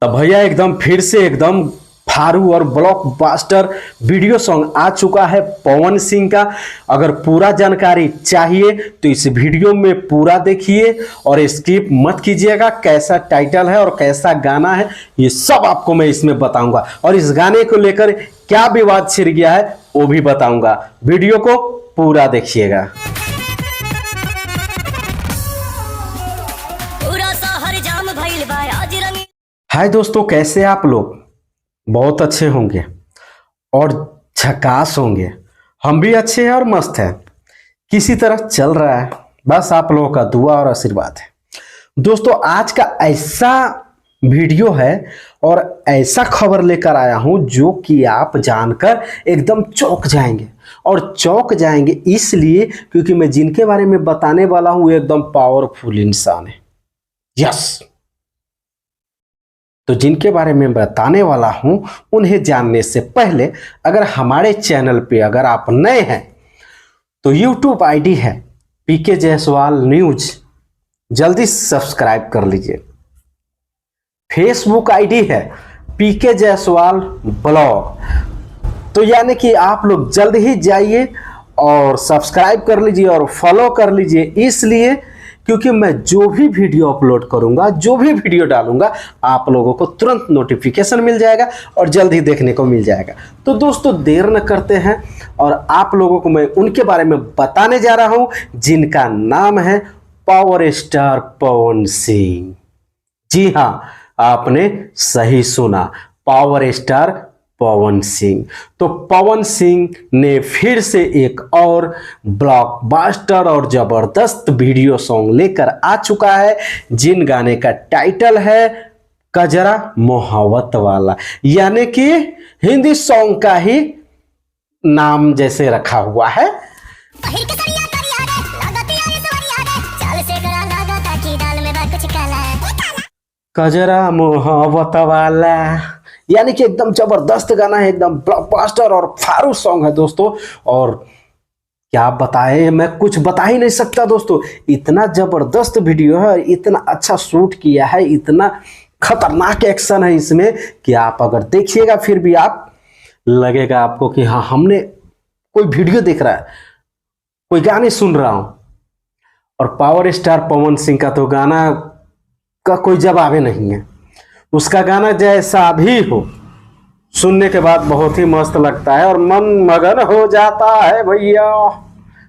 तो भैया एकदम फिर से एकदम फारू और ब्लॉकबस्टर वीडियो सॉन्ग आ चुका है पवन सिंह का। अगर पूरा जानकारी चाहिए तो इस वीडियो में पूरा देखिए और स्किप मत कीजिएगा। कैसा टाइटल है और कैसा गाना है ये सब आपको मैं इसमें बताऊंगा और इस गाने को लेकर क्या विवाद छिड़ गया है वो भी बताऊंगा। वीडियो को पूरा देखिएगा। हाय दोस्तों, कैसे आप लोग? बहुत अच्छे होंगे और झकास होंगे। हम भी अच्छे हैं और मस्त हैं। किसी तरह चल रहा है, बस आप लोगों का दुआ और आशीर्वाद है। दोस्तों आज का ऐसा वीडियो है और ऐसा खबर लेकर आया हूं जो कि आप जानकर एकदम चौंक जाएंगे। और चौंक जाएंगे इसलिए क्योंकि मैं जिनके बारे में बताने वाला हूं वो एकदम पावरफुल इंसान है। यस, तो जिनके बारे में बताने वाला हूं उन्हें जानने से पहले अगर हमारे चैनल पे अगर आप नए हैं तो यूट्यूब आईडी है पीके जायसवाल न्यूज, जल्दी सब्सक्राइब कर लीजिए। फेसबुक आईडी है पीके जायसवाल ब्लॉग, तो यानी कि आप लोग जल्द ही जाइए और सब्सक्राइब कर लीजिए और फॉलो कर लीजिए। इसलिए क्योंकि मैं जो भी वीडियो अपलोड करूंगा, जो भी वीडियो डालूंगा, आप लोगों को तुरंत नोटिफिकेशन मिल जाएगा और जल्द ही देखने को मिल जाएगा। तो दोस्तों देर न करते हैं और आप लोगों को मैं उनके बारे में बताने जा रहा हूं जिनका नाम है पावर स्टार पवन सिंह। जी हाँ, आपने सही सुना, पावर स्टार पवन सिंह। तो पवन सिंह ने फिर से एक और ब्लॉकबस्टर और जबरदस्त वीडियो सॉन्ग लेकर आ चुका है जिन गाने का टाइटल है कजरा मोहब्बत वाला, यानी कि हिंदी सॉन्ग का ही नाम जैसे रखा हुआ है। कजरा मोहब्बत वाला यानी कि एकदम जबरदस्त गाना है, एकदम ब्लॉकबस्टर और फारू सॉन्ग है दोस्तों। और क्या बताएं, मैं कुछ बता ही नहीं सकता दोस्तों। इतना जबरदस्त वीडियो है, इतना अच्छा शूट किया है, इतना खतरनाक एक्शन है इसमें कि आप अगर देखिएगा फिर भी आप लगेगा आपको कि हाँ हमने कोई वीडियो देख रहा है, कोई गाने सुन रहा हूं। और पावर स्टार पवन सिंह का तो गाना का कोई जवाब ही नहीं है। उसका गाना जैसा भी हो सुनने के बाद बहुत ही मस्त लगता है और मन मगन हो जाता है भैया,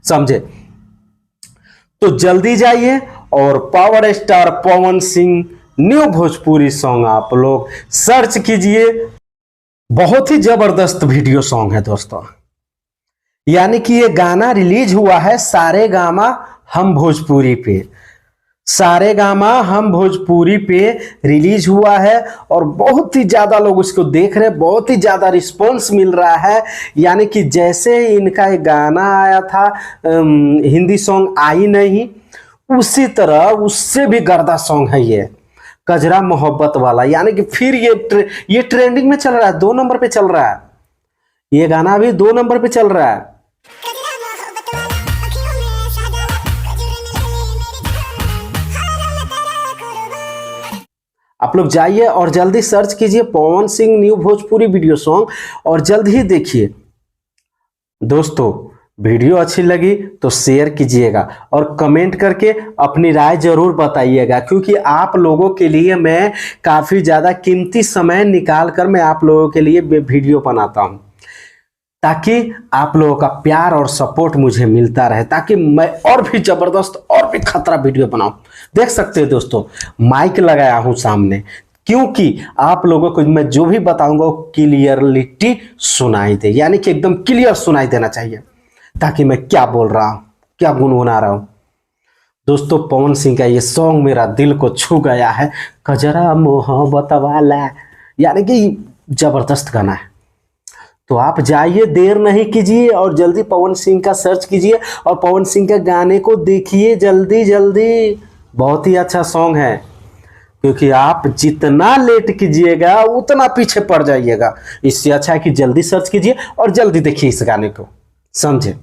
समझे? तो जल्दी जाइए और पावर स्टार पवन सिंह न्यू भोजपुरी सॉन्ग आप लोग सर्च कीजिए। बहुत ही जबरदस्त वीडियो सॉन्ग है दोस्तों। यानी कि ये गाना रिलीज हुआ है सारे गामा हम भोजपुरी पे, सारे गामा हम भोजपुरी पे रिलीज हुआ है और बहुत ही ज्यादा लोग उसको देख रहे हैं, बहुत ही ज्यादा रिस्पॉन्स मिल रहा है। यानी कि जैसे इनका एक गाना आया था हिंदी सॉन्ग आई नहीं, उसी तरह उससे भी गर्दा सॉन्ग है ये कजरा मोहब्बत वाला। यानी कि फिर ये ट्रेंडिंग में चल रहा है, 2 नंबर पे चल रहा है। ये गाना भी 2 नंबर पे चल रहा है। आप लोग जाइए और जल्दी सर्च कीजिए Pawan Singh new Bhojpuri video song और जल्द ही देखिए। दोस्तों वीडियो अच्छी लगी तो शेयर कीजिएगा और कमेंट करके अपनी राय जरूर बताइएगा, क्योंकि आप लोगों के लिए मैं काफ़ी ज़्यादा कीमती समय निकाल कर मैं आप लोगों के लिए वीडियो बनाता हूँ ताकि आप लोगों का प्यार और सपोर्ट मुझे मिलता रहे, ताकि मैं और भी जबरदस्त और भी खतरा वीडियो बनाऊं। देख सकते हैं दोस्तों, माइक लगाया हूं सामने क्योंकि आप लोगों को मैं जो भी बताऊंगा वो क्लियरलिटी सुनाई दे, यानी कि एकदम क्लियर सुनाई देना चाहिए ताकि मैं क्या बोल रहा हूं, क्या गुनगुना रहा हूं। दोस्तों पवन सिंह का ये सॉन्ग मेरा दिल को छू गया है, कजरा मोहब्बत वाला, यानी कि जबरदस्त गाना है। तो आप जाइए, देर नहीं कीजिए और जल्दी पवन सिंह का सर्च कीजिए और पवन सिंह के गाने को देखिए जल्दी जल्दी। बहुत ही अच्छा सॉन्ग है, क्योंकि आप जितना लेट कीजिएगा उतना पीछे पड़ जाइएगा। इससे अच्छा है कि जल्दी सर्च कीजिए और जल्दी देखिए इस गाने को, समझे?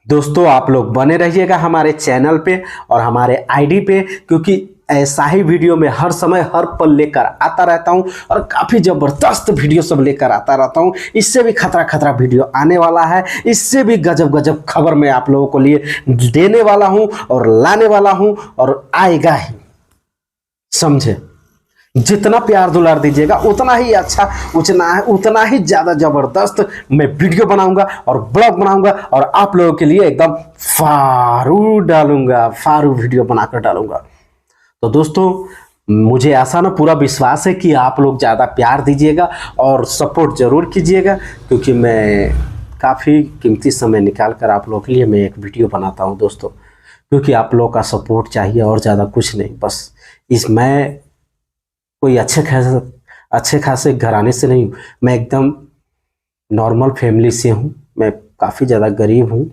दोस्तों आप लोग बने रहिएगा हमारे चैनल पे और हमारे आईडी पे, क्योंकि ऐसा ही वीडियो में हर समय हर पल लेकर आता रहता हूं और काफ़ी ज़बरदस्त वीडियो सब लेकर आता रहता हूं। इससे भी खतरा खतरा वीडियो आने वाला है, इससे भी गजब गजब खबर मैं आप लोगों को लिए देने वाला हूं और लाने वाला हूं और आएगा ही, समझे। जितना प्यार दुलार दीजिएगा उतना ही अच्छा, उतना ही ज़्यादा ज़बरदस्त मैं वीडियो बनाऊंगा और ब्लॉग बनाऊंगा और आप लोगों के लिए एकदम फारू डालूंगा, फारू वीडियो बनाकर डालूंगा। तो दोस्तों, मुझे ऐसा ना पूरा विश्वास है कि आप लोग ज़्यादा प्यार दीजिएगा और सपोर्ट ज़रूर कीजिएगा, क्योंकि मैं काफ़ी कीमती समय निकाल कर आप लोगों के लिए मैं एक वीडियो बनाता हूं दोस्तों, क्योंकि आप लोग का सपोर्ट चाहिए और ज़्यादा कुछ नहीं। बस मैं कोई अच्छे खासे घराने से नहीं हूँ, मैं एकदम नॉर्मल फैमिली से हूँ, मैं काफ़ी ज़्यादा गरीब हूँ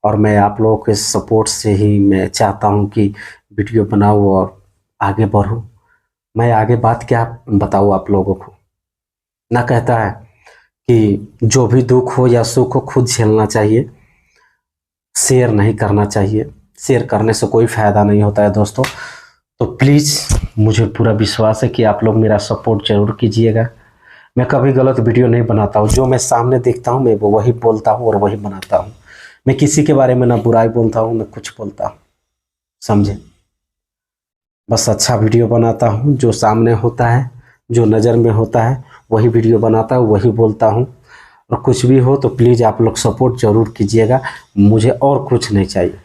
और मैं आप लोगों के सपोर्ट से ही मैं चाहता हूँ कि वीडियो बनाऊँ और आगे बढ़ूँ। मैं आगे बात क्या बताऊँ आप लोगों को, ना कहता है कि जो भी दुख हो या सुख हो खुद झेलना चाहिए, शेयर नहीं करना चाहिए। शेयर करने से कोई फ़ायदा नहीं होता है दोस्तों। तो प्लीज़ मुझे पूरा विश्वास है कि आप लोग मेरा सपोर्ट ज़रूर कीजिएगा। मैं कभी गलत वीडियो नहीं बनाता हूँ, जो मैं सामने देखता हूँ मैं वो वही बोलता हूँ और वही बनाता हूँ। मैं किसी के बारे में ना बुराई बोलता हूँ ना कुछ बोलता हूँ, समझे। बस अच्छा वीडियो बनाता हूँ, जो सामने होता है, जो नज़र में होता है वही वीडियो बनाता हूँ, वही बोलता हूँ। और कुछ भी हो तो प्लीज़ आप लोग सपोर्ट ज़रूर कीजिएगा, मुझे और कुछ नहीं चाहिए।